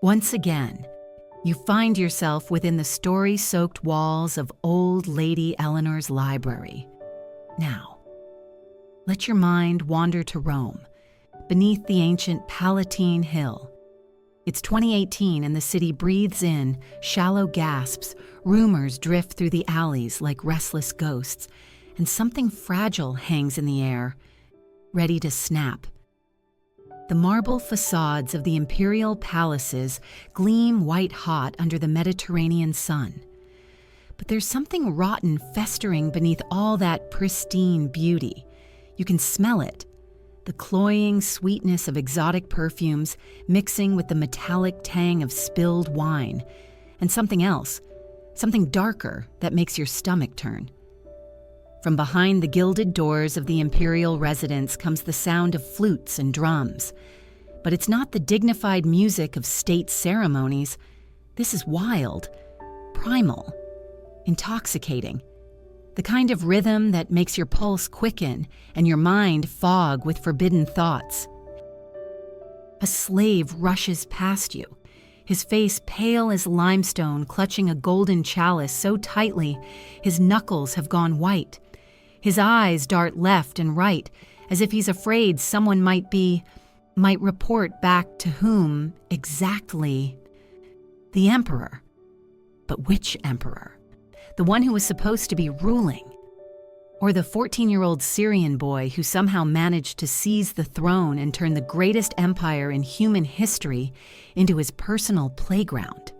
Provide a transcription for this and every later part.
Once again, you find yourself within the story-soaked walls of old Lady Eleanor's library. Now, let your mind wander to Rome, beneath the ancient Palatine Hill. It's 2018 and the city breathes in shallow gasps, rumors drift through the alleys like restless ghosts, and something fragile hangs in the air, ready to snap. The marble facades of the imperial palaces gleam white-hot under the Mediterranean sun. But there's something rotten festering beneath all that pristine beauty. You can smell it, the cloying sweetness of exotic perfumes mixing with the metallic tang of spilled wine, and something else, something darker that makes your stomach turn. From behind the gilded doors of the imperial residence comes the sound of flutes and drums. But it's not the dignified music of state ceremonies. This is wild, primal, intoxicating. The kind of rhythm that makes your pulse quicken and your mind fog with forbidden thoughts. A slave rushes past you, his face pale as limestone, clutching a golden chalice so tightly his knuckles have gone white. His eyes dart left and right, as if he's afraid someone might report back to whom exactly? The emperor. But which emperor? The one who was supposed to be ruling? Or the 14-year-old Syrian boy who somehow managed to seize the throne and turn the greatest empire in human history into his personal playground?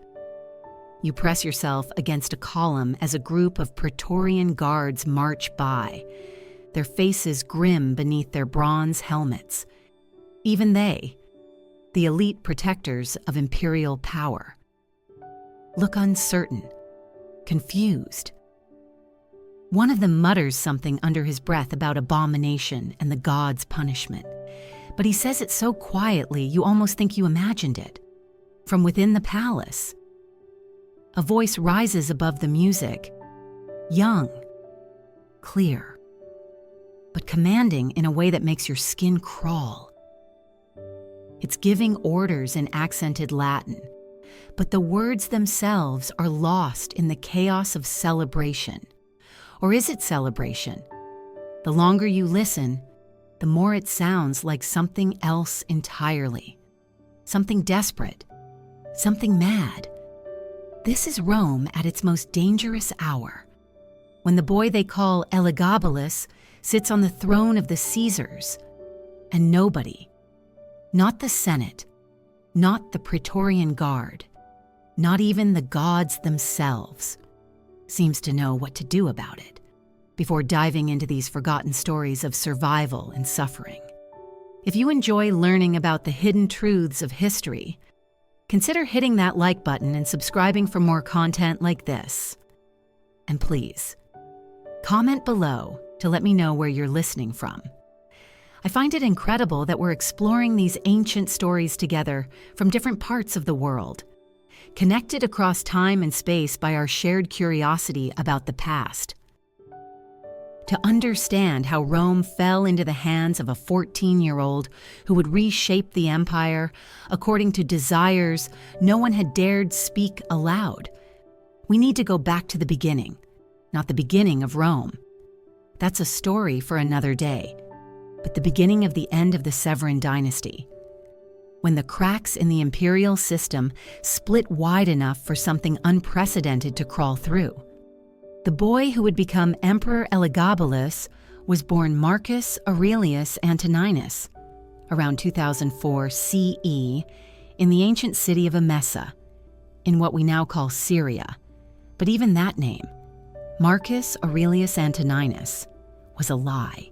You press yourself against a column as a group of Praetorian guards march by, their faces grim beneath their bronze helmets. Even they, the elite protectors of imperial power, look uncertain, confused. One of them mutters something under his breath about abomination and the gods' punishment, but he says it so quietly you almost think you imagined it. From within the palace, a voice rises above the music, young, clear, but commanding in a way that makes your skin crawl. It's giving orders in accented Latin, but the words themselves are lost in the chaos of celebration. Or is it celebration? The longer you listen, the more it sounds like something else entirely. Something desperate, something mad. This is Rome at its most dangerous hour, when the boy they call Elagabalus sits on the throne of the Caesars, and nobody, not the Senate, not the Praetorian Guard, not even the gods themselves, seems to know what to do about it, before diving into these forgotten stories of survival and suffering. If you enjoy learning about the hidden truths of history, consider hitting that like button and subscribing for more content like this. And please, comment below to let me know where you're listening from. I find it incredible that we're exploring these ancient stories together from different parts of the world, connected across time and space by our shared curiosity about the past. To understand how Rome fell into the hands of a 14-year-old who would reshape the empire according to desires no one had dared speak aloud, we need to go back to the beginning, not the beginning of Rome. That's a story for another day, but the beginning of the end of the Severan dynasty, when the cracks in the imperial system split wide enough for something unprecedented to crawl through. The boy who would become Emperor Elagabalus was born Marcus Aurelius Antoninus, around 2004 CE, in the ancient city of Emesa, in what we now call Syria. But even that name, Marcus Aurelius Antoninus, was a lie.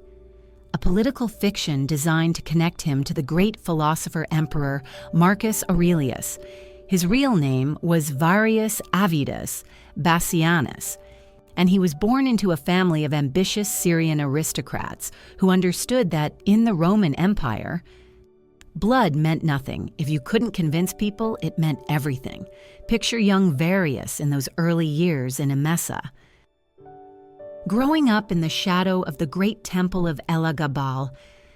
A political fiction designed to connect him to the great philosopher-emperor Marcus Aurelius. His real name was Varius Avidius Bassianus, and he was born into a family of ambitious Syrian aristocrats who understood that in the Roman Empire, blood meant nothing. If you couldn't convince people, it meant everything. Picture young Varius in those early years in Emesa. Growing up in the shadow of the great temple of Elagabal,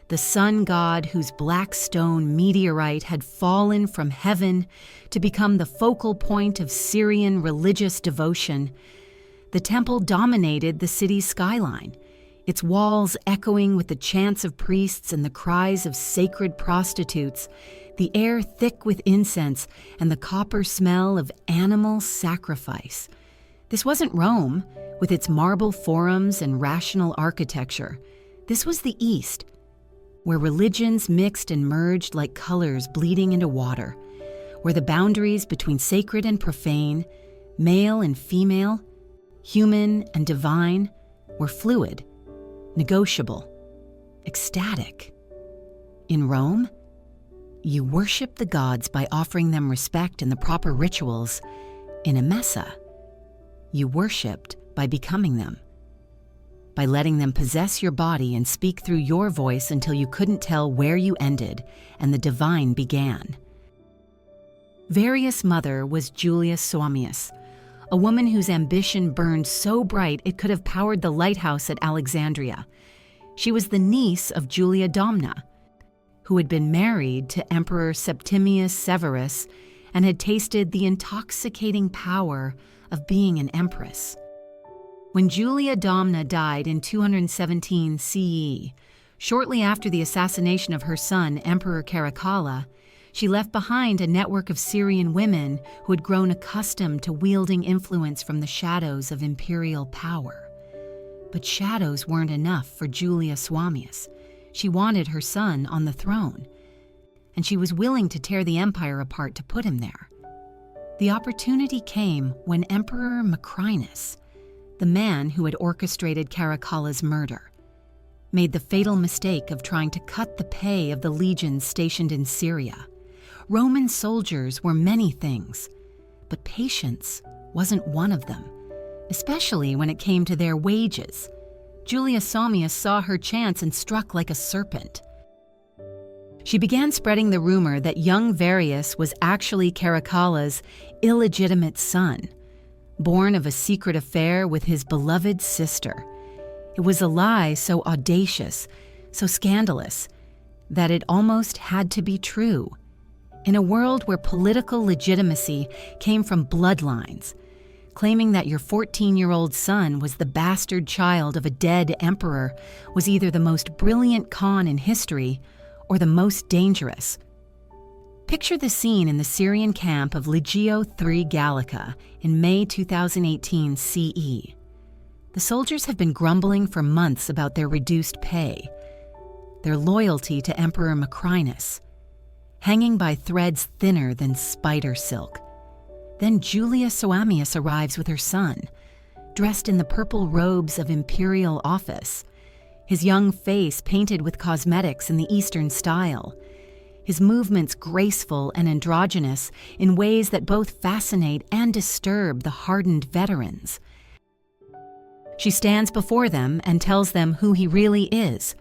the sun god whose black stone meteorite had fallen from heaven to become the focal point of Syrian religious devotion, the temple dominated the city's skyline, its walls echoing with the chants of priests and the cries of sacred prostitutes, the air thick with incense and the copper smell of animal sacrifice. This wasn't Rome, with its marble forums and rational architecture. This was the East, where religions mixed and merged like colors bleeding into water, where the boundaries between sacred and profane, male and female, human and divine, were fluid, negotiable, ecstatic. In Rome, you worship the gods by offering them respect and the proper rituals. In Emesa, you worshipped by becoming them, by letting them possess your body and speak through your voice until you couldn't tell where you ended and the divine began. Various' mother was Julia Soamius, a woman whose ambition burned so bright it could have powered the lighthouse at Alexandria. She was the niece of Julia Domna, who had been married to Emperor Septimius Severus and had tasted the intoxicating power of being an empress. When Julia Domna died in 217 CE, shortly after the assassination of her son, Emperor Caracalla, she left behind a network of Syrian women who had grown accustomed to wielding influence from the shadows of imperial power. But shadows weren't enough for Julia Soamius. She wanted her son on the throne, and she was willing to tear the empire apart to put him there. The opportunity came when Emperor Macrinus, the man who had orchestrated Caracalla's murder, made the fatal mistake of trying to cut the pay of the legions stationed in Syria. Roman soldiers were many things, but patience wasn't one of them, especially when it came to their wages. Julia Soamius saw her chance and struck like a serpent. She began spreading the rumor that young Varius was actually Caracalla's illegitimate son, born of a secret affair with his beloved sister. It was a lie so audacious, so scandalous, that it almost had to be true. In a world where political legitimacy came from bloodlines, claiming that your 14-year-old son was the bastard child of a dead emperor was either the most brilliant con in history or the most dangerous. Picture the scene in the Syrian camp of Legio III Gallica in May 2018 CE. The soldiers have been grumbling for months about their reduced pay, their loyalty to Emperor Macrinus, hanging by threads thinner than spider silk. Then Julia Soamius arrives with her son, dressed in the purple robes of imperial office, his young face painted with cosmetics in the Eastern style, his movements graceful and androgynous in ways that both fascinate and disturb the hardened veterans. She stands before them and tells them who he really is,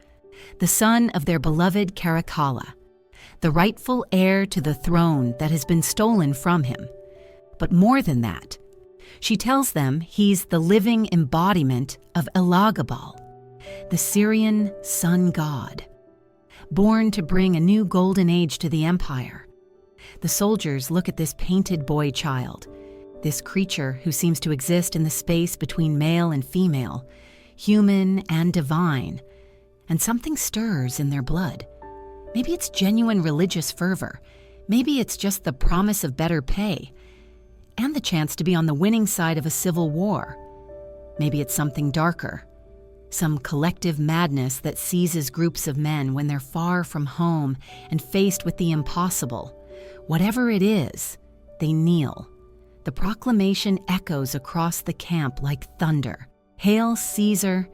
the son of their beloved Caracalla, the rightful heir to the throne that has been stolen from him. But more than that, she tells them he's the living embodiment of Elagabal, the Syrian sun god, born to bring a new golden age to the empire. The soldiers look at this painted boy child, this creature who seems to exist in the space between male and female, human and divine, and something stirs in their blood. Maybe it's genuine religious fervor. Maybe it's just the promise of better pay and the chance to be on the winning side of a civil war. Maybe it's something darker, some collective madness that seizes groups of men when they're far from home and faced with the impossible. Whatever it is, they kneel. The proclamation echoes across the camp like thunder. Hail Caesar,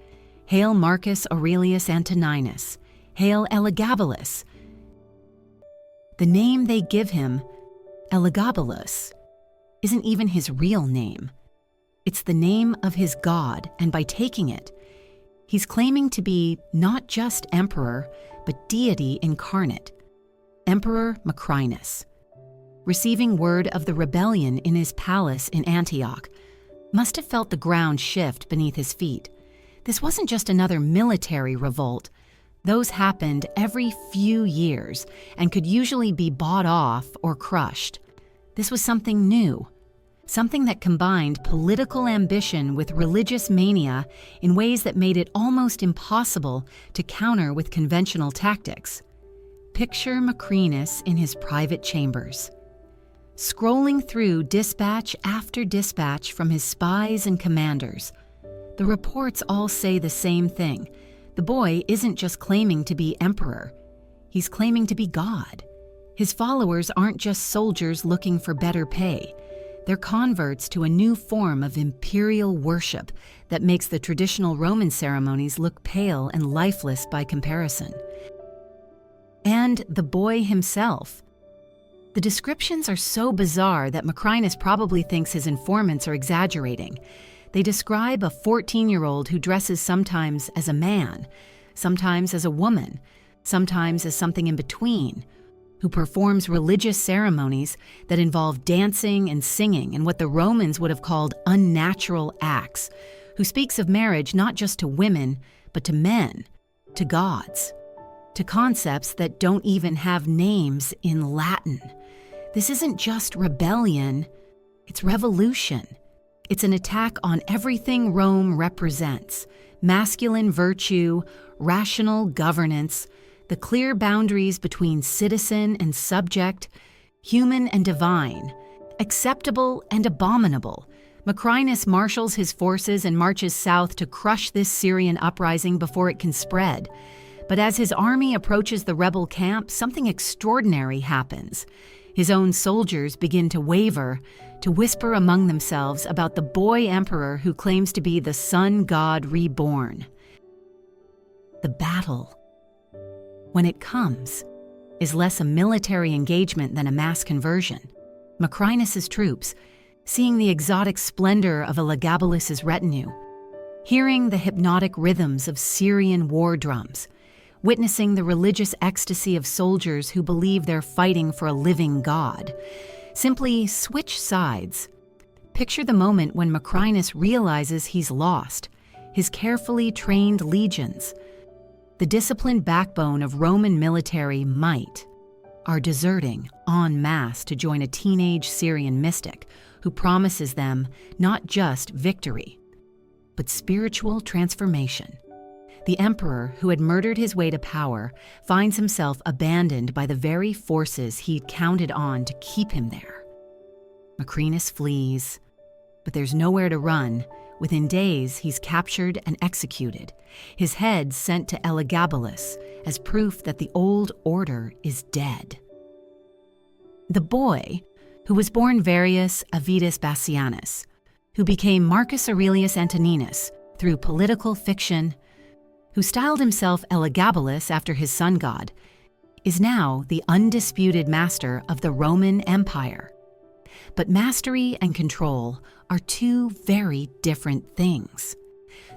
hail Marcus Aurelius Antoninus, hail Elagabalus. The name they give him, Elagabalus, isn't even his real name. It's the name of his god, and by taking it, he's claiming to be not just emperor, but deity incarnate, Emperor Macrinus. Receiving word of the rebellion in his palace in Antioch must have felt the ground shift beneath his feet. This wasn't just another military revolt, Those happened every few years and could usually be bought off or crushed. This was something new, something that combined political ambition with religious mania in ways that made it almost impossible to counter with conventional tactics. Picture Macrinus in his private chambers, scrolling through dispatch after dispatch from his spies and commanders. The reports all say the same thing. The boy isn't just claiming to be emperor, he's claiming to be God. His followers aren't just soldiers looking for better pay. They're converts to a new form of imperial worship that makes the traditional Roman ceremonies look pale and lifeless by comparison. And the boy himself. The descriptions are so bizarre that Macrinus probably thinks his informants are exaggerating. They describe a 14-year-old who dresses sometimes as a man, sometimes as a woman, sometimes as something in between, who performs religious ceremonies that involve dancing and singing and what the Romans would have called unnatural acts, who speaks of marriage not just to women, but to men, to gods, to concepts that don't even have names in Latin. This isn't just rebellion, it's revolution. It's an attack on everything Rome represents: masculine virtue, rational governance, the clear boundaries between citizen and subject, human and divine, acceptable and abominable. Macrinus marshals his forces and marches south to crush this Syrian uprising before it can spread. But as his army approaches the rebel camp, something extraordinary happens. His own soldiers begin to waver, to whisper among themselves about the boy emperor who claims to be the sun god reborn. The battle, when it comes, is less a military engagement than a mass conversion. Macrinus's troops, seeing the exotic splendor of Elagabalus's retinue, hearing the hypnotic rhythms of Syrian war drums, witnessing the religious ecstasy of soldiers who believe they're fighting for a living god, simply switch sides. Picture the moment when Macrinus realizes he's lost. His carefully trained legions, the disciplined backbone of Roman military might, are deserting en masse to join a teenage Syrian mystic who promises them not just victory, but spiritual transformation. The emperor, who had murdered his way to power, finds himself abandoned by the very forces he'd counted on to keep him there. Macrinus flees, but there's nowhere to run. Within days, he's captured and executed, his head sent to Elagabalus as proof that the old order is dead. The boy, who was born Varius Avitus Bassianus, who became Marcus Aurelius Antoninus through political fiction, who styled himself Elagabalus after his sun god, is now the undisputed master of the Roman Empire. But mastery and control are two very different things.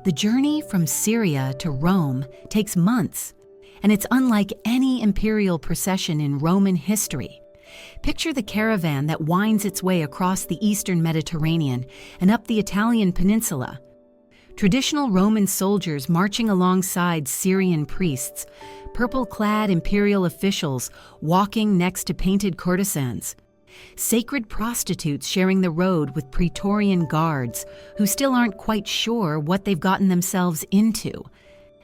The journey from Syria to Rome takes months, and it's unlike any imperial procession in Roman history. Picture the caravan that winds its way across the eastern Mediterranean and up the Italian peninsula. Traditional Roman soldiers marching alongside Syrian priests, purple-clad imperial officials walking next to painted courtesans, sacred prostitutes sharing the road with Praetorian guards who still aren't quite sure what they've gotten themselves into.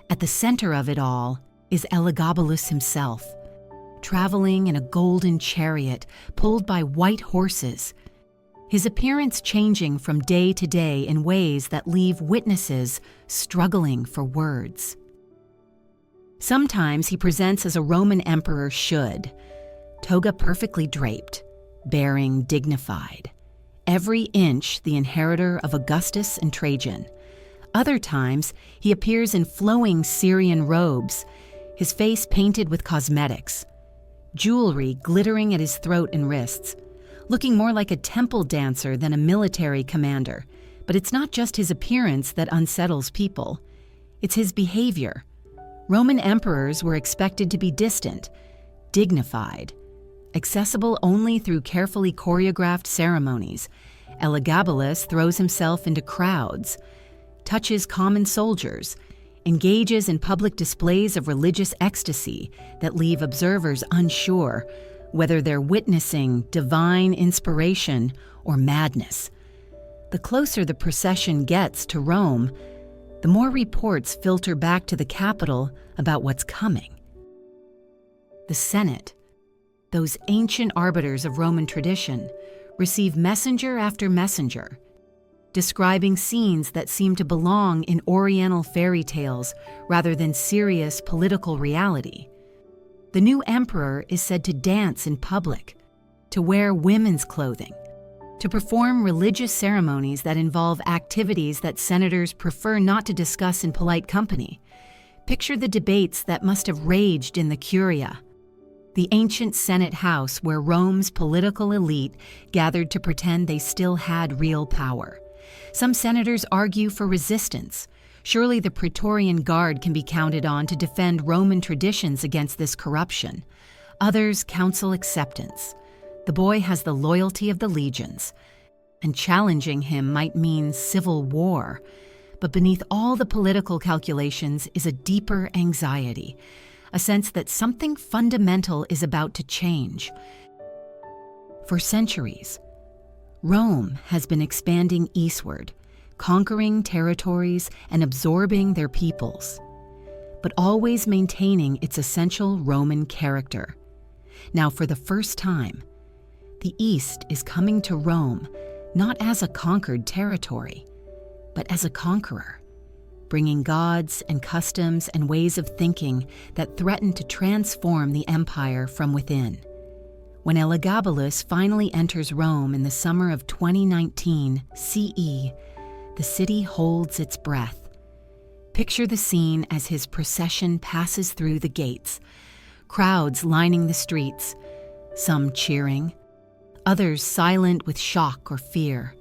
At the center of it all is Elagabalus himself, traveling in a golden chariot pulled by white horses, his appearance changing from day to day in ways that leave witnesses struggling for words. Sometimes he presents as a Roman emperor should, toga perfectly draped, bearing dignified, every inch the inheritor of Augustus and Trajan. Other times, he appears in flowing Syrian robes, his face painted with cosmetics, jewelry glittering at his throat and wrists, looking more like a temple dancer than a military commander. But it's not just his appearance that unsettles people. It's his behavior. Roman emperors were expected to be distant, dignified, accessible only through carefully choreographed ceremonies. Elagabalus throws himself into crowds, touches common soldiers, engages in public displays of religious ecstasy that leave observers unsure whether they're witnessing divine inspiration or madness. The closer the procession gets to Rome, the more reports filter back to the capital about what's coming. The Senate, those ancient arbiters of Roman tradition, receive messenger after messenger, describing scenes that seem to belong in Oriental fairy tales rather than serious political reality. The new emperor is said to dance in public, to wear women's clothing, to perform religious ceremonies that involve activities that senators prefer not to discuss in polite company. Picture the debates that must have raged in the Curia, the ancient Senate house where Rome's political elite gathered to pretend they still had real power. Some senators argue for resistance. Surely the Praetorian Guard can be counted on to defend Roman traditions against this corruption. Others counsel acceptance. The boy has the loyalty of the legions, and challenging him might mean civil war. But beneath all the political calculations is a deeper anxiety, a sense that something fundamental is about to change. For centuries, Rome has been expanding eastward, conquering territories and absorbing their peoples, but always maintaining its essential Roman character. Now, for the first time, the East is coming to Rome not as a conquered territory, but as a conqueror, bringing gods and customs and ways of thinking that threaten to transform the empire from within. When Elagabalus finally enters Rome in the summer of 2019 CE, the city holds its breath. Picture the scene as his procession passes through the gates, crowds lining the streets, some cheering, others silent with shock or fear.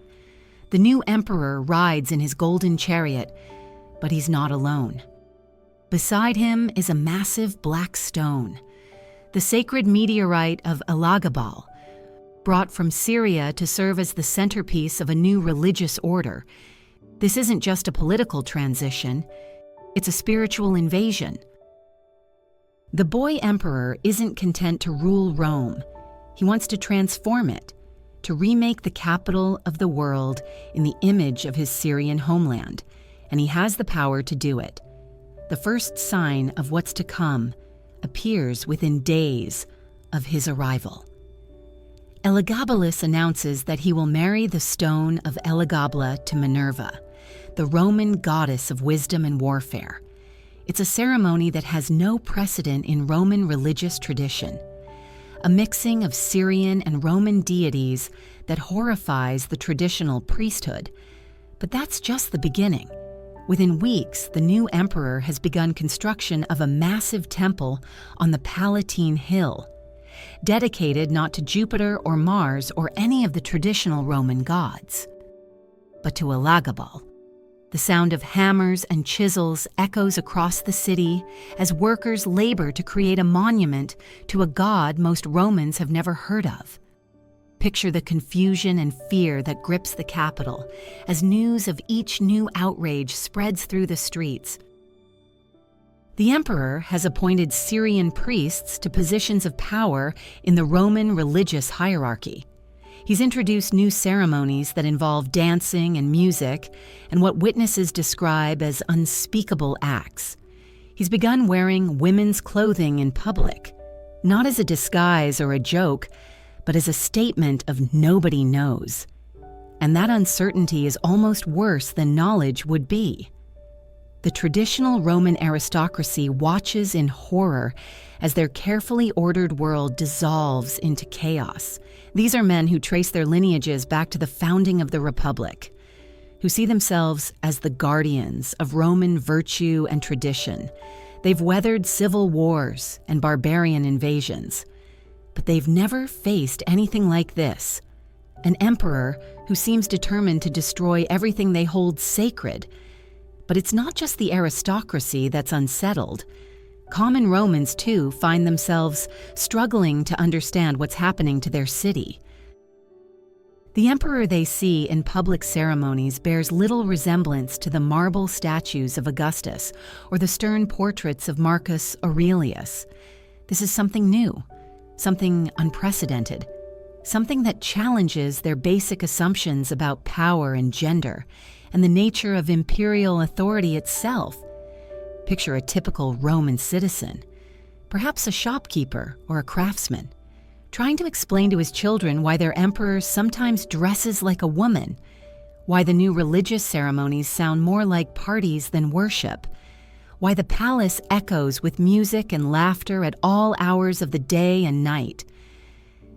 The new emperor rides in his golden chariot, but he's not alone. Beside him is a massive black stone, the sacred meteorite of Elagabal, brought from Syria to serve as the centerpiece of a new religious order. This isn't just a political transition, it's a spiritual invasion. The boy emperor isn't content to rule Rome. He wants to transform it, to remake the capital of the world in the image of his Syrian homeland, and he has the power to do it. The first sign of what's to come appears within days of his arrival. Elagabalus announces that he will marry the stone of Elagabla to Minerva, the Roman goddess of wisdom and warfare. It's a ceremony that has no precedent in Roman religious tradition, a mixing of Syrian and Roman deities that horrifies the traditional priesthood. But that's just the beginning. Within weeks, the new emperor has begun construction of a massive temple on the Palatine Hill, dedicated not to Jupiter or Mars or any of the traditional Roman gods, but to Elagabal. The sound of hammers and chisels echoes across the city as workers labor to create a monument to a god most Romans have never heard of. Picture the confusion and fear that grips the capital as news of each new outrage spreads through the streets. The emperor has appointed Syrian priests to positions of power in the Roman religious hierarchy. He's introduced new ceremonies that involve dancing and music and what witnesses describe as unspeakable acts. He's begun wearing women's clothing in public, not as a disguise or a joke, but as a statement of nobody knows. And that uncertainty is almost worse than knowledge would be. The traditional Roman aristocracy watches in horror as their carefully ordered world dissolves into chaos. These are men who trace their lineages back to the founding of the Republic, who see themselves as the guardians of Roman virtue and tradition. They've weathered civil wars and barbarian invasions, but they've never faced anything like this. An emperor who seems determined to destroy everything they hold sacred. But it's not just the aristocracy that's unsettled. Common Romans, too, find themselves struggling to understand what's happening to their city. The emperor they see in public ceremonies bears little resemblance to the marble statues of Augustus or the stern portraits of Marcus Aurelius. This is something new, something unprecedented, something that challenges their basic assumptions about power and gender and the nature of imperial authority itself. Picture a typical Roman citizen, perhaps a shopkeeper or a craftsman, trying to explain to his children why their emperor sometimes dresses like a woman, why the new religious ceremonies sound more like parties than worship, why the palace echoes with music and laughter at all hours of the day and night.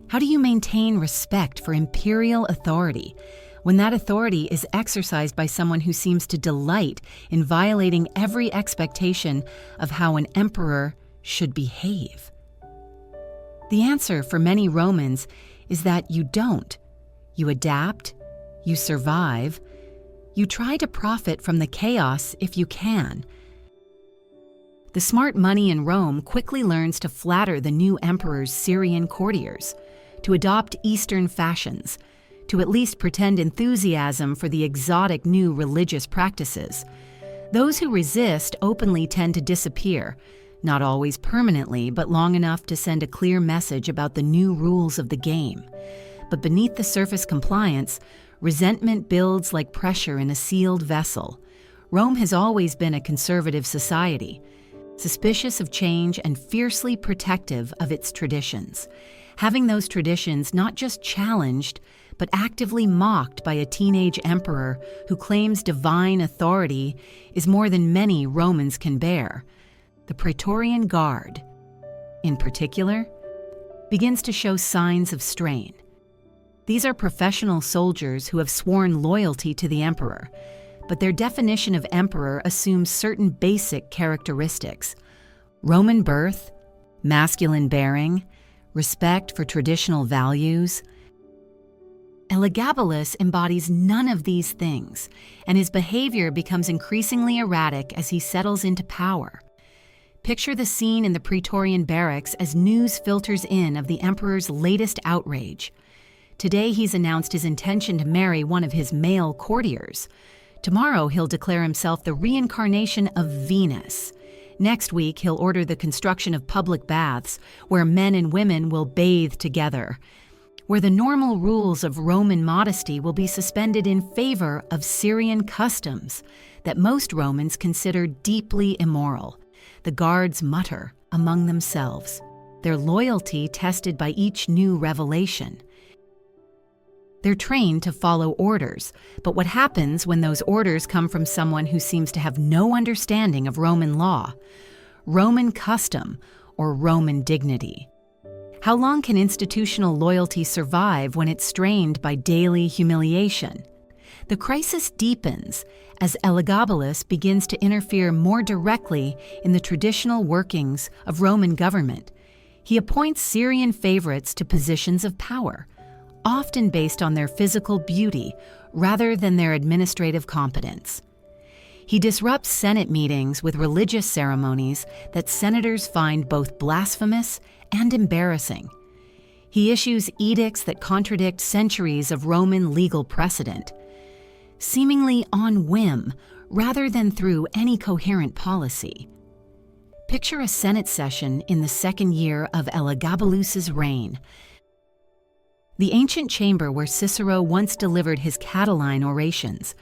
How do you maintain respect for imperial authority when that authority is exercised by someone who seems to delight in violating every expectation of how an emperor should behave? The answer for many Romans is that you don't. You adapt, you survive, you try to profit from the chaos if you can. The smart money in Rome quickly learns to flatter the new emperor's Syrian courtiers, to adopt Eastern fashions, to at least pretend enthusiasm for the exotic new religious practices. Those who resist openly tend to disappear, not always permanently, but long enough to send a clear message about the new rules of the game. But beneath the surface compliance, resentment builds like pressure in a sealed vessel. Rome has always been a conservative society, suspicious of change and fiercely protective of its traditions. Having those traditions not just challenged, but actively mocked by a teenage emperor who claims divine authority is more than many Romans can bear. The Praetorian Guard, in particular, begins to show signs of strain. These are professional soldiers who have sworn loyalty to the emperor, but their definition of emperor assumes certain basic characteristics: Roman birth, masculine bearing, respect for traditional values. Elagabalus embodies none of these things, and his behavior becomes increasingly erratic as he settles into power. Picture the scene in the Praetorian barracks as news filters in of the emperor's latest outrage. Today he's announced his intention to marry one of his male courtiers. Tomorrow he'll declare himself the reincarnation of Venus. Next week he'll order the construction of public baths where men and women will bathe together, where the normal rules of Roman modesty will be suspended in favor of Syrian customs that most Romans consider deeply immoral. The guards mutter among themselves, their loyalty tested by each new revelation. They're trained to follow orders, but what happens when those orders come from someone who seems to have no understanding of Roman law, Roman custom, or Roman dignity? How long can institutional loyalty survive when it's strained by daily humiliation? The crisis deepens as Elagabalus begins to interfere more directly in the traditional workings of Roman government. He appoints Syrian favorites to positions of power, often based on their physical beauty rather than their administrative competence. He disrupts Senate meetings with religious ceremonies that senators find both blasphemous and embarrassing. He issues edicts that contradict centuries of Roman legal precedent, seemingly on whim rather than through any coherent policy. Picture a Senate session in the second year of Elagabalus's reign. The ancient chamber where Cicero once delivered his Catiline orations,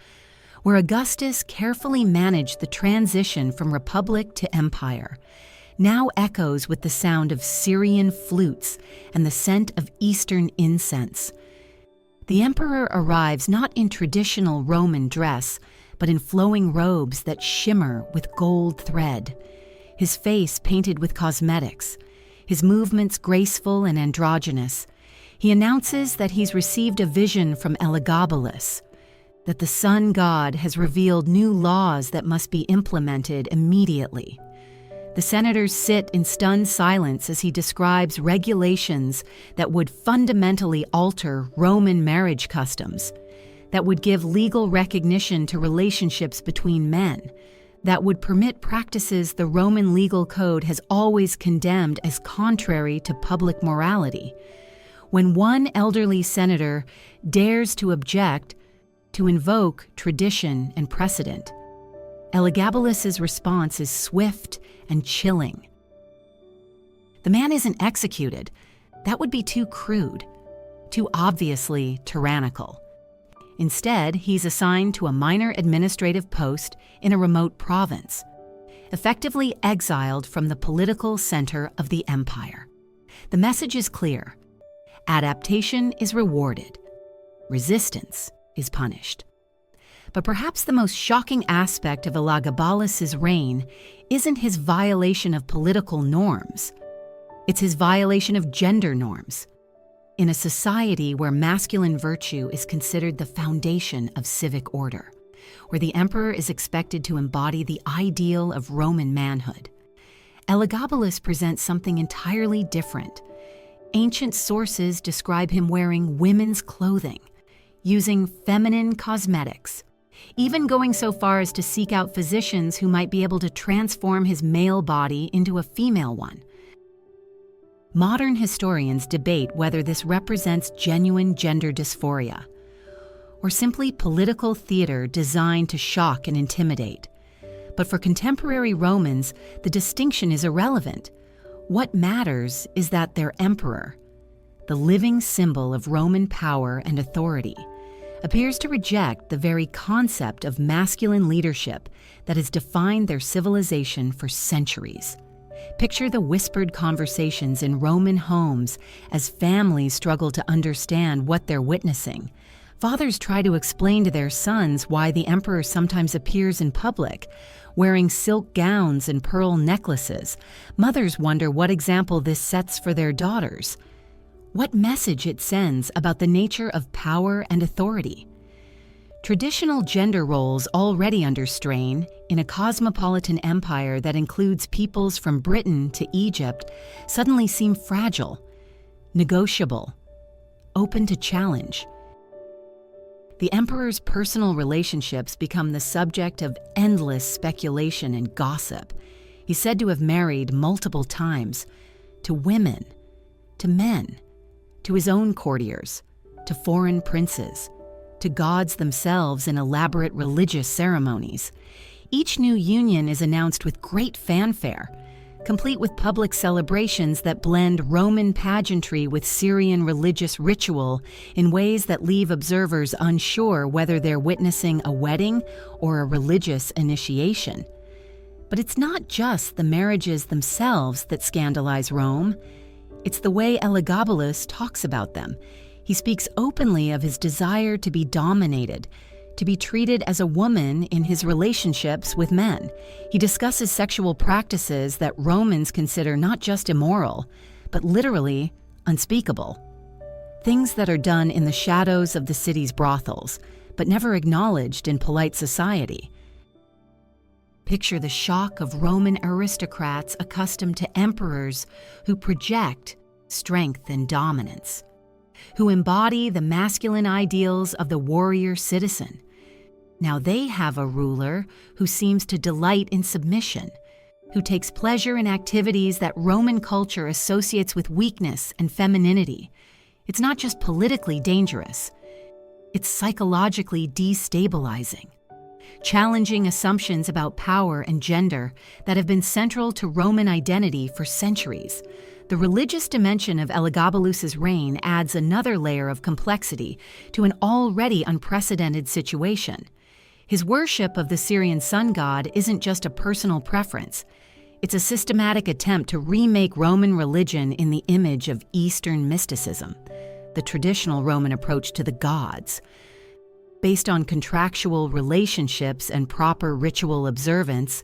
where Augustus carefully managed the transition from republic to empire, now echoes with the sound of Syrian flutes and the scent of Eastern incense. The emperor arrives not in traditional Roman dress, but in flowing robes that shimmer with gold thread, his face painted with cosmetics, his movements graceful and androgynous. He announces that he's received a vision from Elagabalus, that the sun god has revealed new laws that must be implemented immediately. The senators sit in stunned silence as he describes regulations that would fundamentally alter Roman marriage customs, that would give legal recognition to relationships between men, that would permit practices the Roman legal code has always condemned as contrary to public morality. When one elderly senator dares to object, to invoke tradition and precedent, Elagabalus's response is swift and chilling. The man isn't executed. That would be too crude, too obviously tyrannical. Instead, he's assigned to a minor administrative post in a remote province, effectively exiled from the political center of the empire. The message is clear. Adaptation is rewarded. Resistance is punished. But perhaps the most shocking aspect of Elagabalus's reign isn't his violation of political norms. It's his violation of gender norms. In a society where masculine virtue is considered the foundation of civic order, where the emperor is expected to embody the ideal of Roman manhood, Elagabalus presents something entirely different. Ancient sources describe him wearing women's clothing, using feminine cosmetics, even going so far as to seek out physicians who might be able to transform his male body into a female one. Modern historians debate whether this represents genuine gender dysphoria or simply political theater designed to shock and intimidate. But for contemporary Romans, the distinction is irrelevant. What matters is that their emperor, the living symbol of Roman power and authority, appears to reject the very concept of masculine leadership that has defined their civilization for centuries. Picture the whispered conversations in Roman homes as families struggle to understand what they're witnessing. Fathers try to explain to their sons why the emperor sometimes appears in public, wearing silk gowns and pearl necklaces. Mothers wonder what example this sets for their daughters, what message it sends about the nature of power and authority. Traditional gender roles already under strain in a cosmopolitan empire that includes peoples from Britain to Egypt suddenly seem fragile, negotiable, open to challenge. The emperor's personal relationships become the subject of endless speculation and gossip. He's said to have married multiple times, to women, to men, to his own courtiers, to foreign princes, to gods themselves in elaborate religious ceremonies. Each new union is announced with great fanfare, complete with public celebrations that blend Roman pageantry with Syrian religious ritual in ways that leave observers unsure whether they're witnessing a wedding or a religious initiation. But it's not just the marriages themselves that scandalize Rome. It's the way Elagabalus talks about them. He speaks openly of his desire to be dominated, to be treated as a woman in his relationships with men. He discusses sexual practices that Romans consider not just immoral, but literally unspeakable. Things that are done in the shadows of the city's brothels, but never acknowledged in polite society. Picture the shock of Roman aristocrats accustomed to emperors who project strength and dominance, who embody the masculine ideals of the warrior citizen. Now they have a ruler who seems to delight in submission, who takes pleasure in activities that Roman culture associates with weakness and femininity. It's not just politically dangerous, it's psychologically destabilizing, challenging assumptions about power and gender that have been central to Roman identity for centuries. The religious dimension of Elagabalus's reign adds another layer of complexity to an already unprecedented situation. His worship of the Syrian sun god isn't just a personal preference. It's a systematic attempt to remake Roman religion in the image of Eastern mysticism, the traditional Roman approach to the gods. Based on contractual relationships and proper ritual observance,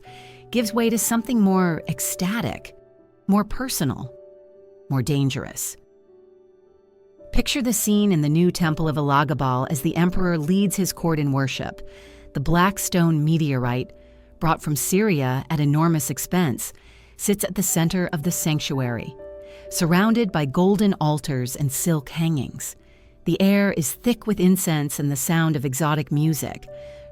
gives way to something more ecstatic, more personal, more dangerous. Picture the scene in the new temple of Elagabal as the emperor leads his court in worship. The black stone meteorite, brought from Syria at enormous expense, sits at the center of the sanctuary, surrounded by golden altars and silk hangings. The air is thick with incense and the sound of exotic music,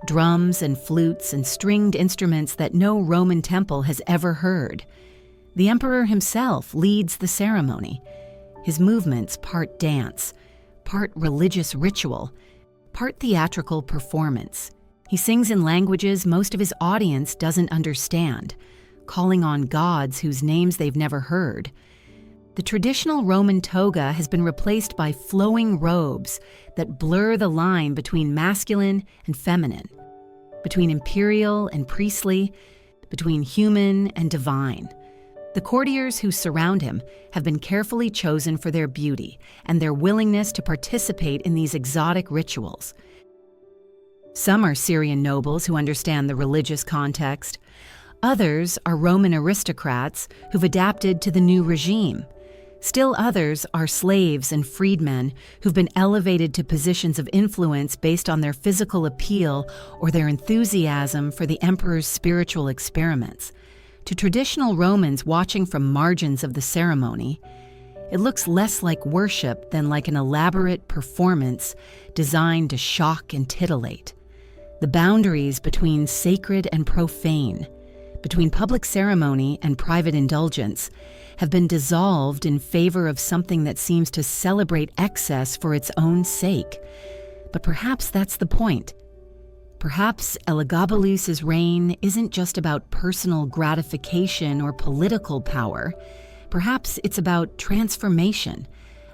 drums and flutes and stringed instruments that no Roman temple has ever heard. The emperor himself leads the ceremony. his movements part dance, part religious ritual, part theatrical performance. He sings in languages most of his audience doesn't understand, calling on gods whose names they've never heard. The traditional Roman toga has been replaced by flowing robes that blur the line between masculine and feminine, between imperial and priestly, between human and divine. The courtiers who surround him have been carefully chosen for their beauty and their willingness to participate in these exotic rituals. Some are Syrian nobles who understand the religious context. Others are Roman aristocrats who've adapted to the new regime. Still others are slaves and freedmen who've been elevated to positions of influence based on their physical appeal or their enthusiasm for the emperor's spiritual experiments. To traditional Romans watching from margins of the ceremony, it looks less like worship than like an elaborate performance designed to shock and titillate. The boundaries between sacred and profane, between public ceremony and private indulgence, have been dissolved in favor of something that seems to celebrate excess for its own sake. But perhaps that's the point. Perhaps Elagabalus's reign isn't just about personal gratification or political power. Perhaps it's about transformation,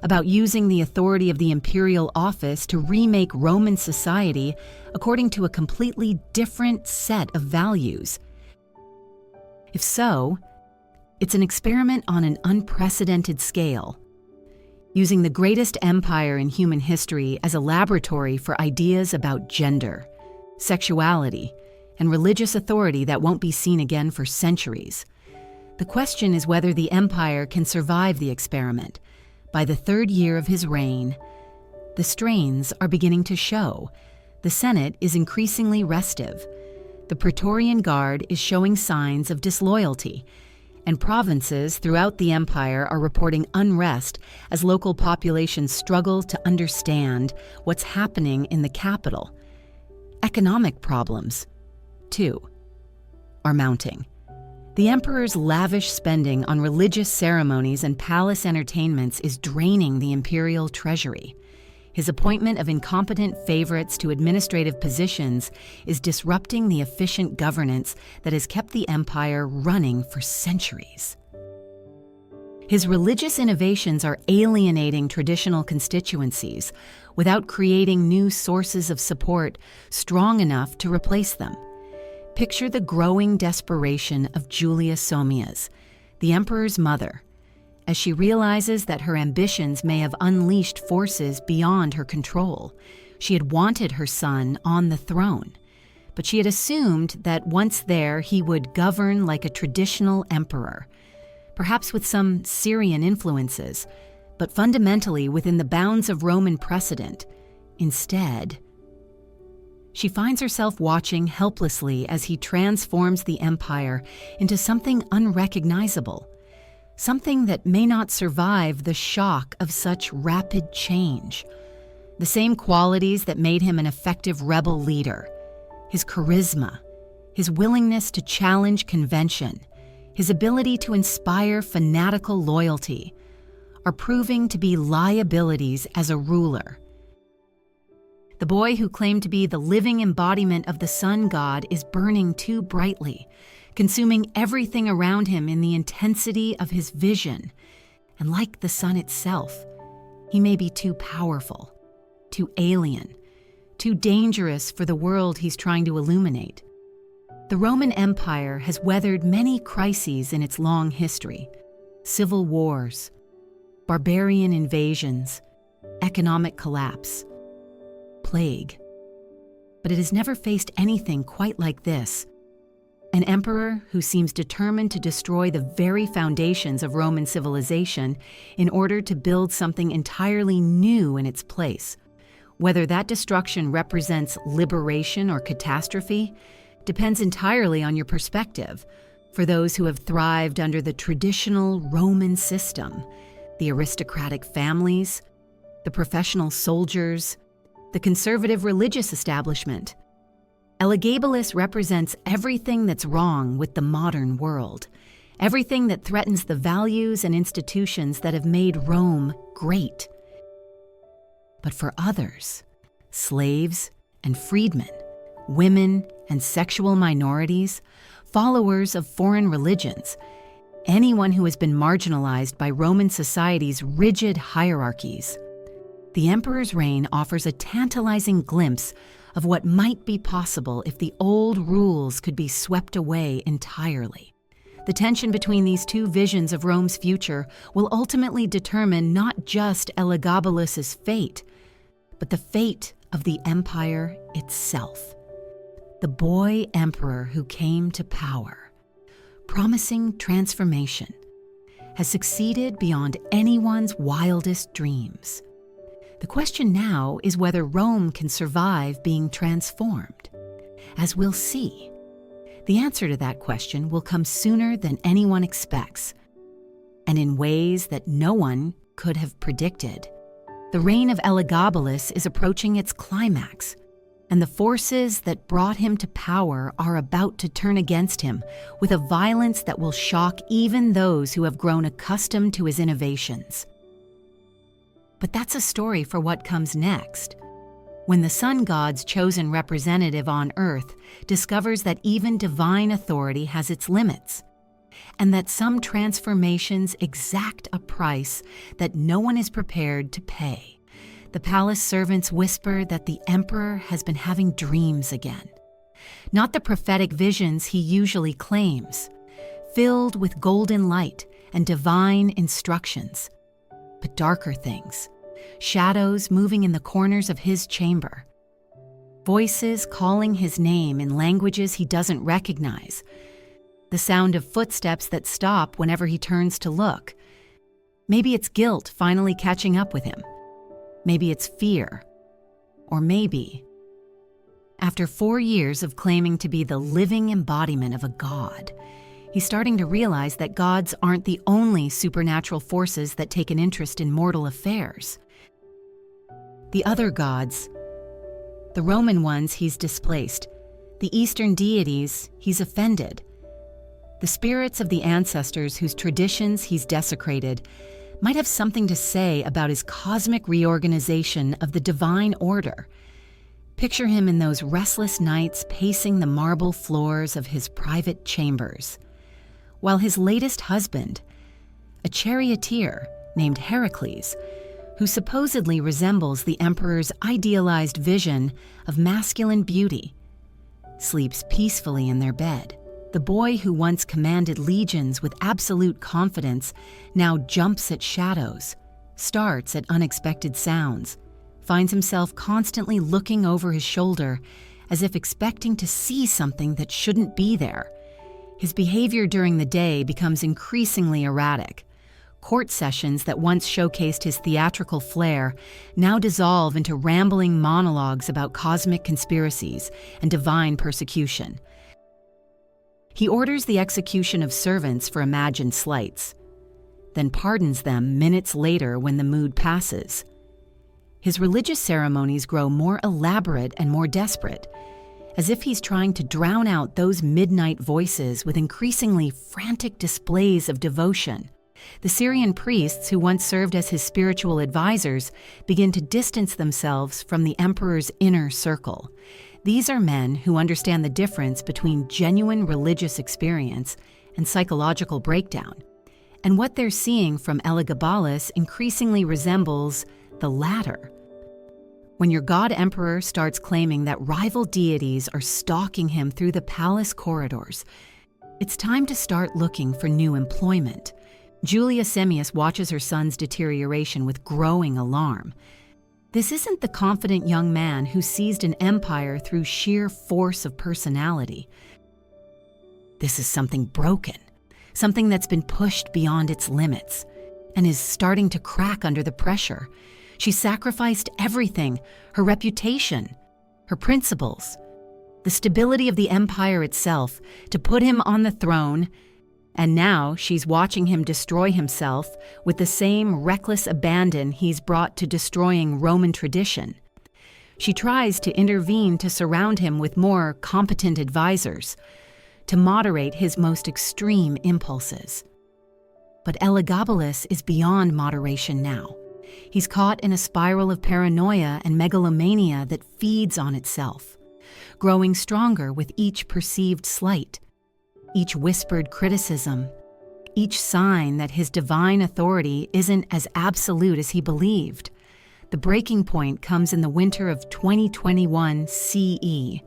about using the authority of the imperial office to remake Roman society according to a completely different set of values. If so, it's an experiment on an unprecedented scale, using the greatest empire in human history as a laboratory for ideas about gender, sexuality, and religious authority that won't be seen again for centuries. The question is whether the empire can survive the experiment. By the third year of his reign, the strains are beginning to show. The Senate is increasingly restive. The Praetorian Guard is showing signs of disloyalty, and provinces throughout the empire are reporting unrest as local populations struggle to understand what's happening in the capital. Economic problems, too, are mounting. The emperor's lavish spending on religious ceremonies and palace entertainments is draining the imperial treasury. His appointment of incompetent favorites to administrative positions is disrupting the efficient governance that has kept the empire running for centuries. His religious innovations are alienating traditional constituencies without creating new sources of support strong enough to replace them. Picture the growing desperation of Julia Somias, the emperor's mother, as she realizes that her ambitions may have unleashed forces beyond her control. She had wanted her son on the throne, but she had assumed that once there he would govern like a traditional emperor, perhaps with some Syrian influences, but fundamentally within the bounds of Roman precedent. Instead, she finds herself watching helplessly as he transforms the empire into something unrecognizable, something that may not survive the shock of such rapid change. The same qualities that made him an effective rebel leader, his charisma, his willingness to challenge convention, his ability to inspire fanatical loyalty, are proving to be liabilities as a ruler. The boy who claimed to be the living embodiment of the sun god is burning too brightly, consuming everything around him in the intensity of his vision. And like the sun itself, he may be too powerful, too alien, too dangerous for the world he's trying to illuminate. The Roman Empire has weathered many crises in its long history: civil wars, barbarian invasions, economic collapse, plague. But it has never faced anything quite like this. An emperor who seems determined to destroy the very foundations of Roman civilization in order to build something entirely new in its place. Whether that destruction represents liberation or catastrophe depends entirely on your perspective. For those who have thrived under the traditional Roman system, the aristocratic families, the professional soldiers, the conservative religious establishment, Elagabalus represents everything that's wrong with the modern world, everything that threatens the values and institutions that have made Rome great. But for others, slaves and freedmen, women and sexual minorities, followers of foreign religions, anyone who has been marginalized by Roman society's rigid hierarchies, the emperor's reign offers a tantalizing glimpse of what might be possible if the old rules could be swept away entirely. The tension between these two visions of Rome's future will ultimately determine not just Elagabalus's fate, but the fate of the empire itself. The boy emperor who came to power, promising transformation, has succeeded beyond anyone's wildest dreams. The question now is whether Rome can survive being transformed. As we'll see, the answer to that question will come sooner than anyone expects, and in ways that no one could have predicted. The reign of Elagabalus is approaching its climax, and the forces that brought him to power are about to turn against him with a violence that will shock even those who have grown accustomed to his innovations. But that's a story for what comes next, when the sun god's chosen representative on Earth discovers that even divine authority has its limits, and that some transformations exact a price that no one is prepared to pay. The palace servants whisper that the emperor has been having dreams again. Not the prophetic visions he usually claims, filled with golden light and divine instructions, but darker things, shadows moving in the corners of his chamber, voices calling his name in languages he doesn't recognize, the sound of footsteps that stop whenever he turns to look. Maybe it's guilt finally catching up with him. Maybe it's fear. Or maybe, after 4 years of claiming to be the living embodiment of a god, he's starting to realize that gods aren't the only supernatural forces that take an interest in mortal affairs. The other gods, the Roman ones he's displaced, the Eastern deities he's offended, the spirits of the ancestors whose traditions he's desecrated, might have something to say about his cosmic reorganization of the divine order. Picture him in those restless nights pacing the marble floors of his private chambers, while his latest husband, a charioteer named Heracles, who supposedly resembles the emperor's idealized vision of masculine beauty, sleeps peacefully in their bed. The boy who once commanded legions with absolute confidence now jumps at shadows, starts at unexpected sounds, finds himself constantly looking over his shoulder as if expecting to see something that shouldn't be there. His behavior during the day becomes increasingly erratic. Court sessions that once showcased his theatrical flair now dissolve into rambling monologues about cosmic conspiracies and divine persecution. He orders the execution of servants for imagined slights, then pardons them minutes later when the mood passes. His religious ceremonies grow more elaborate and more desperate, as if he's trying to drown out those midnight voices with increasingly frantic displays of devotion. The Syrian priests who once served as his spiritual advisors begin to distance themselves from the emperor's inner circle. These are men who understand the difference between genuine religious experience and psychological breakdown, and what they're seeing from Elagabalus increasingly resembles the latter. When your god emperor starts claiming that rival deities are stalking him through the palace corridors, it's time to start looking for new employment. Julia Semius watches her son's deterioration with growing alarm. This isn't the confident young man who seized an empire through sheer force of personality. This is something broken, something that's been pushed beyond its limits, and is starting to crack under the pressure. She sacrificed everything, her reputation, her principles, the stability of the empire itself, to put him on the throne. And now she's watching him destroy himself with the same reckless abandon he's brought to destroying Roman tradition. She tries to intervene to surround him with more competent advisors, to moderate his most extreme impulses. But Elagabalus is beyond moderation now. He's caught in a spiral of paranoia and megalomania that feeds on itself, growing stronger with each perceived slight, each whispered criticism, each sign that his divine authority isn't as absolute as he believed. The breaking point comes in the winter of 2021 CE,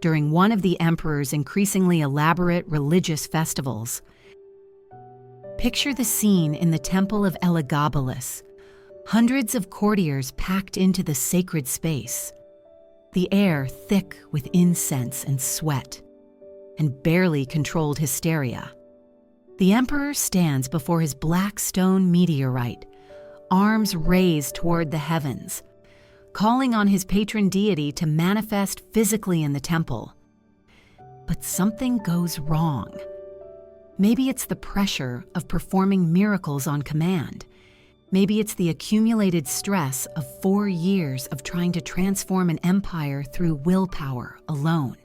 during one of the emperor's increasingly elaborate religious festivals. Picture the scene in the temple of Elagabalus. Hundreds of courtiers packed into the sacred space, the air thick with incense and sweat, and barely controlled hysteria. The emperor stands before his black stone meteorite, arms raised toward the heavens, calling on his patron deity to manifest physically in the temple. But something goes wrong. Maybe it's the pressure of performing miracles on command. Maybe it's the accumulated stress of 4 years of trying to transform an empire through willpower alone.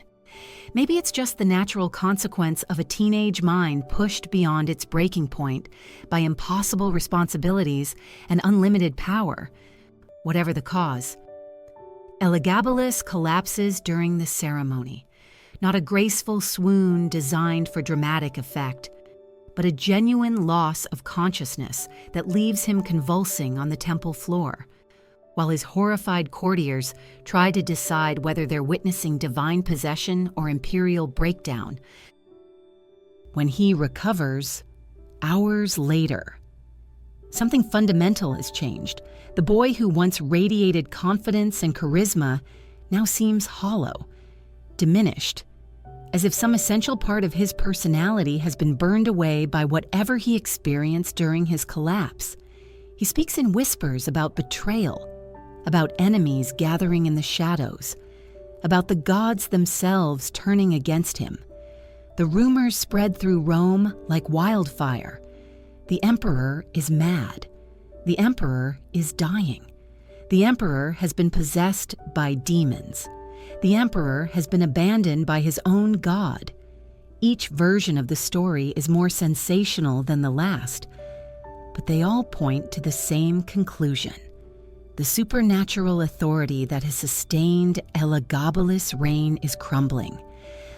Maybe it's just the natural consequence of a teenage mind pushed beyond its breaking point by impossible responsibilities and unlimited power. Whatever the cause, Elagabalus collapses during the ceremony. Not a graceful swoon designed for dramatic effect, but a genuine loss of consciousness that leaves him convulsing on the temple floor, while his horrified courtiers try to decide whether they're witnessing divine possession or imperial breakdown. When he recovers, hours later, something fundamental has changed. The boy who once radiated confidence and charisma now seems hollow, diminished, as if some essential part of his personality has been burned away by whatever he experienced during his collapse. He speaks in whispers about betrayal, about enemies gathering in the shadows, about the gods themselves turning against him. The rumors spread through Rome like wildfire. The emperor is mad. The emperor is dying. The emperor has been possessed by demons. The emperor has been abandoned by his own god. Each version of the story is more sensational than the last, but they all point to the same conclusion. The supernatural authority that has sustained Elagabalus' reign is crumbling,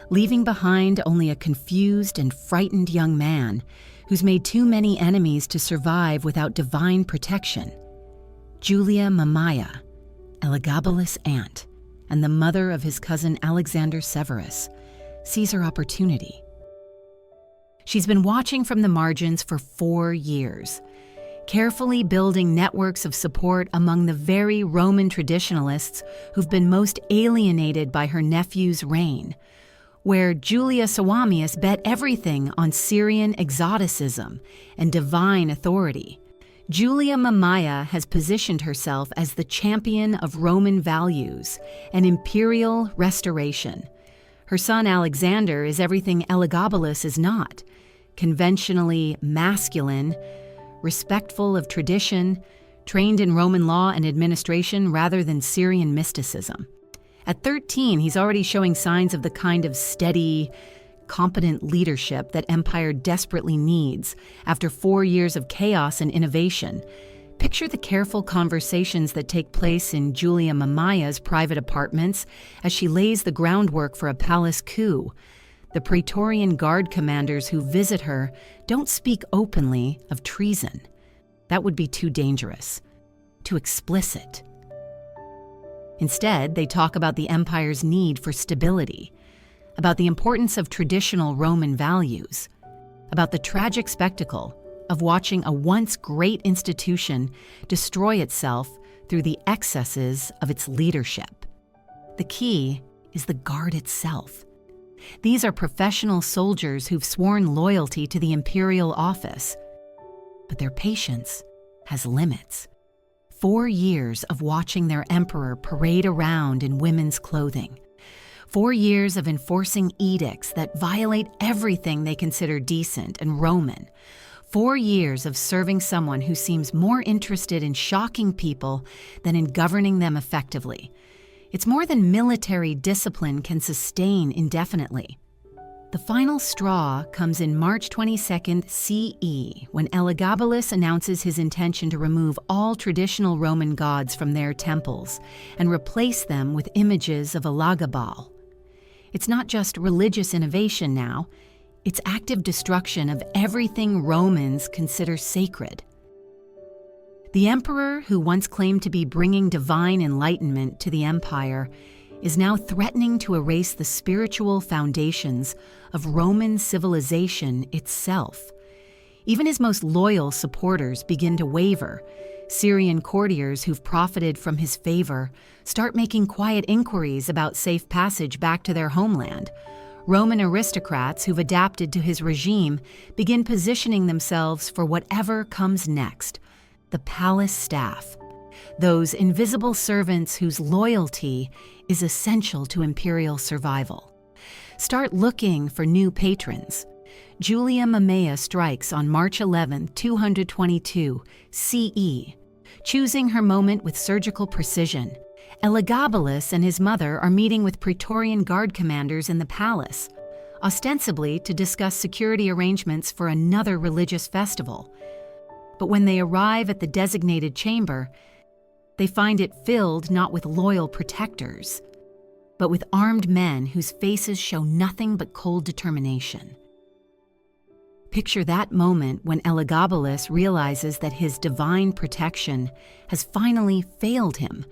leaving behind only a confused and frightened young man who's made too many enemies to survive without divine protection. Julia Mamaia, Elagabalus' aunt, and the mother of his cousin Alexander Severus, sees her opportunity. She's been watching from the margins for 4 years, carefully building networks of support among the very Roman traditionalists who've been most alienated by her nephew's reign, where Julia Sawamius bet everything on Syrian exoticism and divine authority. Julia Mamaia has positioned herself as the champion of Roman values and imperial restoration. Her son Alexander is everything Elagabalus is not: conventionally masculine, respectful of tradition, trained in Roman law and administration rather than Syrian mysticism. At 13, he's already showing signs of the kind of steady, competent leadership that empire desperately needs after 4 years of chaos and innovation. Picture the careful conversations that take place in Julia Mamaia's private apartments as she lays the groundwork for a palace coup. The Praetorian Guard commanders who visit her don't speak openly of treason. That would be too dangerous, too explicit. Instead, they talk about the empire's need for stability, about the importance of traditional Roman values, about the tragic spectacle of watching a once great institution destroy itself through the excesses of its leadership. The key is the Guard itself. These are professional soldiers who've sworn loyalty to the imperial office, but their patience has limits. 4 years of watching their emperor parade around in women's clothing. 4 years of enforcing edicts that violate everything they consider decent and Roman. 4 years of serving someone who seems more interested in shocking people than in governing them effectively. It's more than military discipline can sustain indefinitely. The final straw comes in March 22nd CE, when Elagabalus announces his intention to remove all traditional Roman gods from their temples and replace them with images of Elagabal. It's not just religious innovation now, it's active destruction of everything Romans consider sacred. The emperor who once claimed to be bringing divine enlightenment to the empire is now threatening to erase the spiritual foundations of Roman civilization itself. Even his most loyal supporters begin to waver. Syrian courtiers who've profited from his favor start making quiet inquiries about safe passage back to their homeland. Roman aristocrats who've adapted to his regime begin positioning themselves for whatever comes next. The palace staff, those invisible servants whose loyalty is essential to imperial survival. Start looking for new patrons. Julia Mamaea strikes on March 11, 222 CE, choosing her moment with surgical precision. Elagabalus and his mother are meeting with Praetorian Guard commanders in the palace, ostensibly to discuss security arrangements for another religious festival. But when they arrive at the designated chamber, they find it filled not with loyal protectors, but with armed men whose faces show nothing but cold determination. Picture that moment when Elagabalus realizes that his divine protection has finally failed him.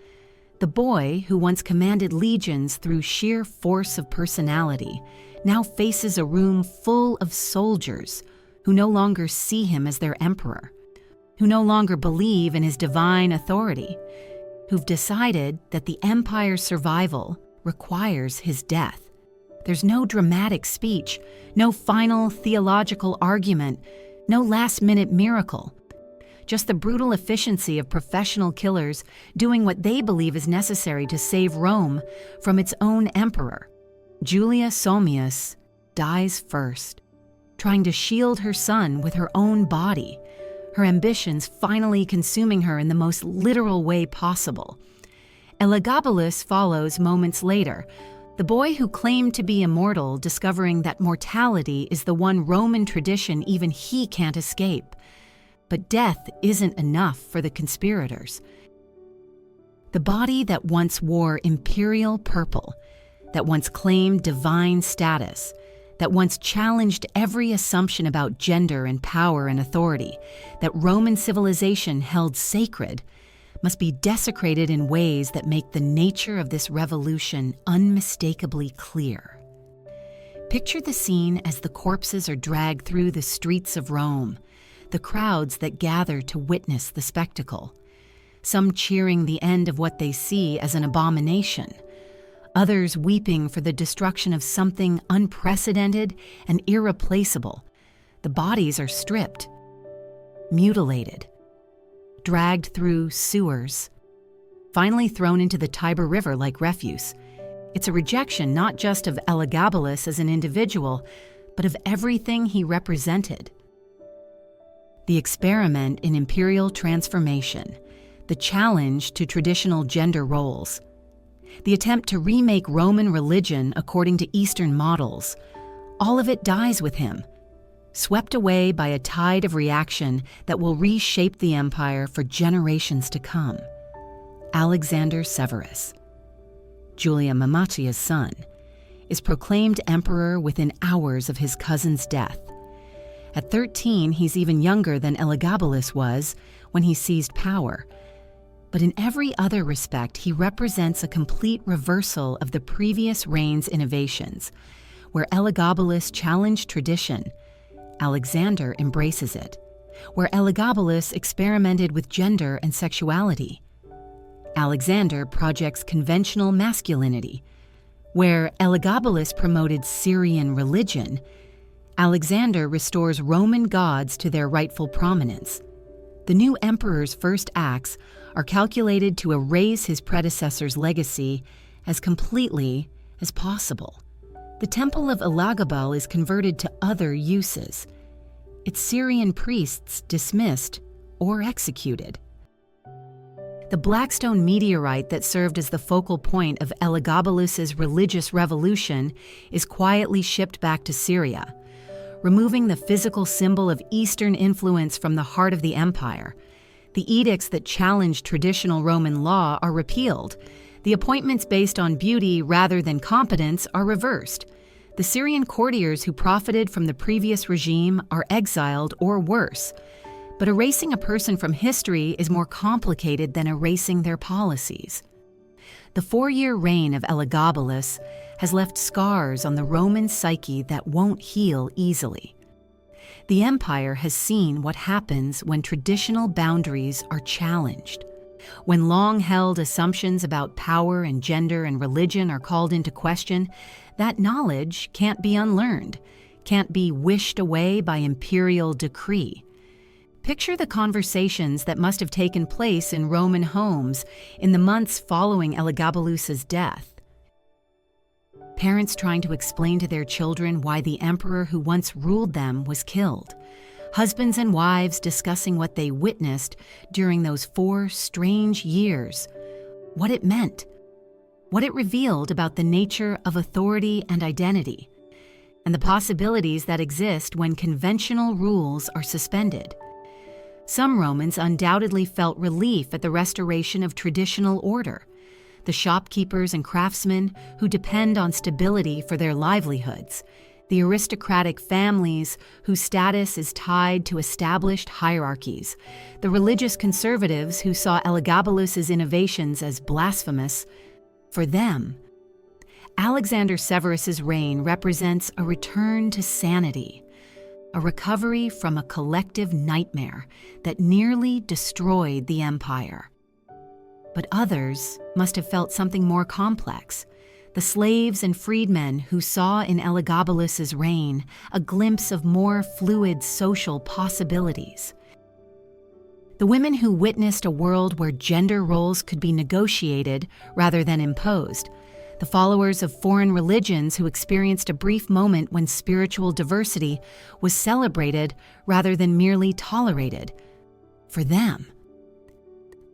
The boy, who once commanded legions through sheer force of personality, now faces a room full of soldiers who no longer see him as their emperor, who no longer believe in his divine authority, who've decided that the empire's survival requires his death. There's no dramatic speech, no final theological argument, no last-minute miracle. Just the brutal efficiency of professional killers doing what they believe is necessary to save Rome from its own emperor. Julia Salmius dies first, trying to shield her son with her own body, her ambitions finally consuming her in the most literal way possible. Elagabalus follows moments later, the boy who claimed to be immortal discovering that mortality is the one Roman tradition even he can't escape. But death isn't enough for the conspirators. The body that once wore imperial purple, that once claimed divine status, that once challenged every assumption about gender and power and authority, that Roman civilization held sacred, must be desecrated in ways that make the nature of this revolution unmistakably clear. Picture the scene as the corpses are dragged through the streets of Rome, the crowds that gather to witness the spectacle, some cheering the end of what they see as an abomination, others weeping for the destruction of something unprecedented and irreplaceable. The bodies are stripped, mutilated, dragged through sewers, finally thrown into the Tiber River like refuse. It's a rejection not just of Elagabalus as an individual, but of everything he represented. The experiment in imperial transformation, the challenge to traditional gender roles, the attempt to remake Roman religion according to Eastern models, all of it dies with him, swept away by a tide of reaction that will reshape the empire for generations to come. Alexander Severus, Julia Mamaea's son, is proclaimed emperor within hours of his cousin's death. At 13, he's even younger than Elagabalus was when he seized power. But in every other respect, he represents a complete reversal of the previous reign's innovations. Where Elagabalus challenged tradition, Alexander embraces it. Where Elagabalus experimented with gender and sexuality, Alexander projects conventional masculinity. Where Elagabalus promoted Syrian religion, Alexander restores Roman gods to their rightful prominence. The new emperor's first acts are calculated to erase his predecessor's legacy as completely as possible. The temple of Elagabal is converted to other uses, its Syrian priests dismissed or executed. The Blackstone meteorite that served as the focal point of Elagabalus's religious revolution is quietly shipped back to Syria, removing the physical symbol of Eastern influence from the heart of the empire. The edicts that challenged traditional Roman law are repealed. The appointments based on beauty rather than competence are reversed. The Syrian courtiers who profited from the previous regime are exiled or worse. But erasing a person from history is more complicated than erasing their policies. The 4-year reign of Elagabalus has left scars on the Roman psyche that won't heal easily. The empire has seen what happens when traditional boundaries are challenged. When long-held assumptions about power and gender and religion are called into question, that knowledge can't be unlearned, can't be wished away by imperial decree. Picture the conversations that must have taken place in Roman homes in the months following Elagabalus's death. Parents trying to explain to their children why the emperor who once ruled them was killed. Husbands and wives discussing what they witnessed during those 4 strange years, what it meant, what it revealed about the nature of authority and identity, and the possibilities that exist when conventional rules are suspended. Some Romans undoubtedly felt relief at the restoration of traditional order. The shopkeepers and craftsmen who depend on stability for their livelihoods, the aristocratic families whose status is tied to established hierarchies, the religious conservatives who saw Elagabalus's innovations as blasphemous. For them, Alexander Severus's reign represents a return to sanity, a recovery from a collective nightmare that nearly destroyed the empire. But others must have felt something more complex. The slaves and freedmen who saw in Elagabalus's reign a glimpse of more fluid social possibilities. The women who witnessed a world where gender roles could be negotiated rather than imposed. The followers of foreign religions who experienced a brief moment when spiritual diversity was celebrated rather than merely tolerated. For them,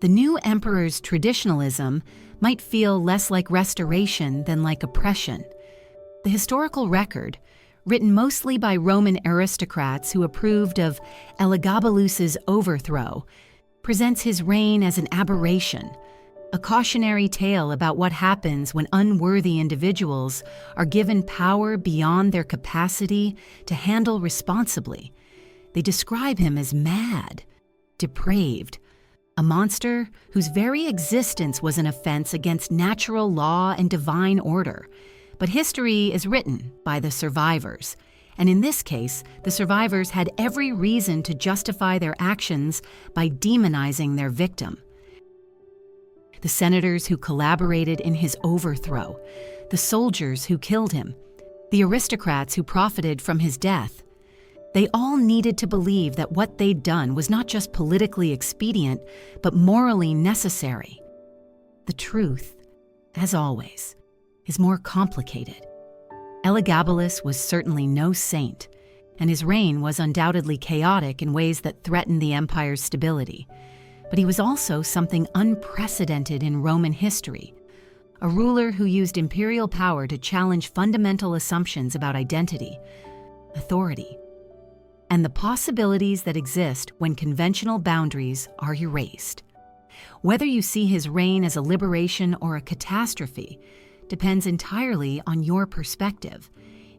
the new emperor's traditionalism might feel less like restoration than like oppression. The historical record, written mostly by Roman aristocrats who approved of Elagabalus's overthrow, presents his reign as an aberration, a cautionary tale about what happens when unworthy individuals are given power beyond their capacity to handle responsibly. They describe him as mad, depraved, a monster whose very existence was an offense against natural law and divine order. But history is written by the survivors, and in this case, the survivors had every reason to justify their actions by demonizing their victim. The senators who collaborated in his overthrow, the soldiers who killed him, the aristocrats who profited from his death. They all needed to believe that what they'd done was not just politically expedient, but morally necessary. The truth, as always, is more complicated. Elagabalus was certainly no saint, and his reign was undoubtedly chaotic in ways that threatened the empire's stability. But he was also something unprecedented in Roman history, a ruler who used imperial power to challenge fundamental assumptions about identity, authority, and the possibilities that exist when conventional boundaries are erased. Whether you see his reign as a liberation or a catastrophe depends entirely on your perspective.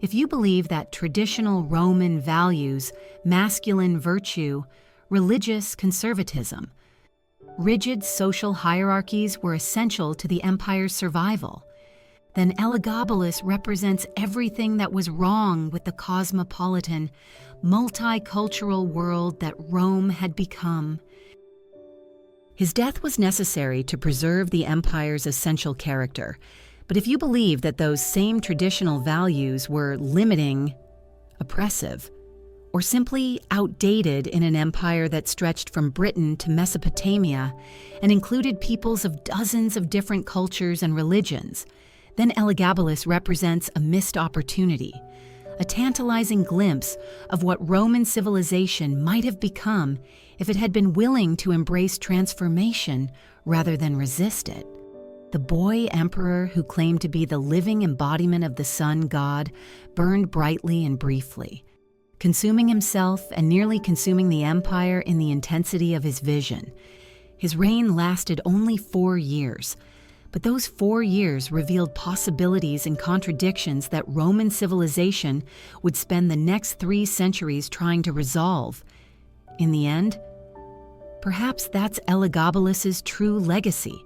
If you believe that traditional Roman values, masculine virtue, religious conservatism, rigid social hierarchies were essential to the empire's survival, then Elagabalus represents everything that was wrong with the cosmopolitan, multicultural world that Rome had become. His death was necessary to preserve the empire's essential character, but if you believe that those same traditional values were limiting, oppressive, or simply outdated in an empire that stretched from Britain to Mesopotamia and included peoples of dozens of different cultures and religions, then Elagabalus represents a missed opportunity, a tantalizing glimpse of what Roman civilization might have become if it had been willing to embrace transformation rather than resist it. The boy emperor who claimed to be the living embodiment of the sun god burned brightly and briefly, consuming himself and nearly consuming the empire in the intensity of his vision. His reign lasted only 4 years, but those 4 years revealed possibilities and contradictions that Roman civilization would spend the next 3 centuries trying to resolve. In the end, perhaps that's Elagabalus's true legacy.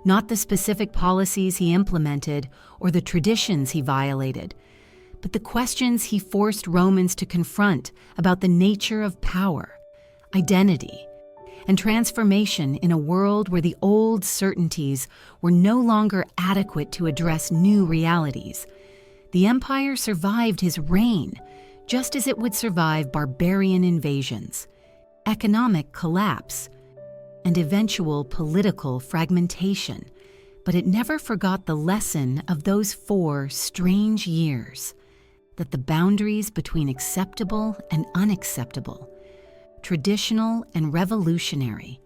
Not the specific policies he implemented or the traditions he violated, but the questions he forced Romans to confront about the nature of power, identity, and transformation in a world where the old certainties were no longer adequate to address new realities. The empire survived his reign, just as it would survive barbarian invasions, economic collapse, and eventual political fragmentation, but it never forgot the lesson of those 4 strange years, that the boundaries between acceptable and unacceptable, traditional and revolutionary,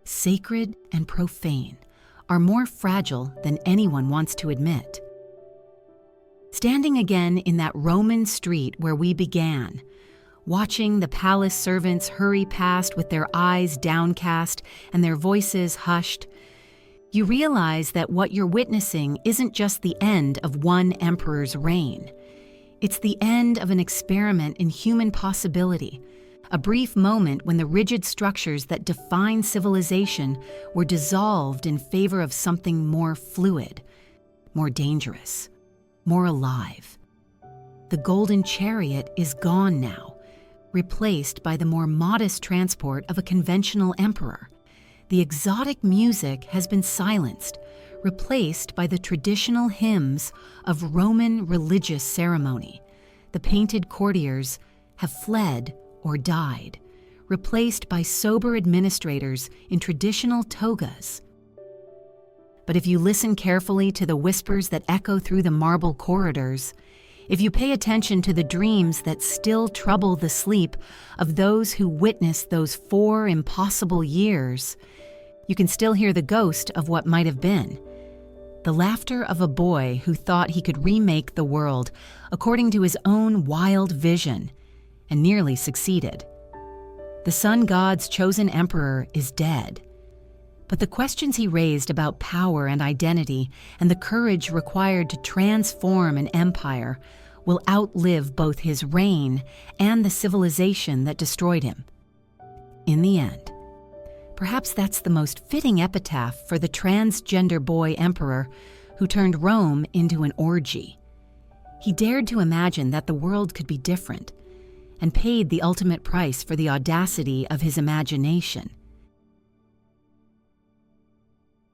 sacred and profane, are more fragile than anyone wants to admit. Standing again in that Roman street where we began, watching the palace servants hurry past with their eyes downcast and their voices hushed, you realize that what you're witnessing isn't just the end of one emperor's reign. It's the end of an experiment in human possibility, a brief moment when the rigid structures that define civilization were dissolved in favor of something more fluid, more dangerous, more alive. The golden chariot is gone now, replaced by the more modest transport of a conventional emperor. The exotic music has been silenced, replaced by the traditional hymns of Roman religious ceremony. The painted courtiers have fled or died, replaced by sober administrators in traditional togas. But if you listen carefully to the whispers that echo through the marble corridors, if you pay attention to the dreams that still trouble the sleep of those who witnessed those 4 impossible years, you can still hear the ghost of what might have been. The laughter of a boy who thought he could remake the world according to his own wild vision, and nearly succeeded. The sun god's chosen emperor is dead. But the questions he raised about power and identity and the courage required to transform an empire will outlive both his reign and the civilization that destroyed him. In the end, perhaps that's the most fitting epitaph for the transgender boy emperor who turned Rome into an orgy. He dared to imagine that the world could be different, and paid the ultimate price for the audacity of his imagination.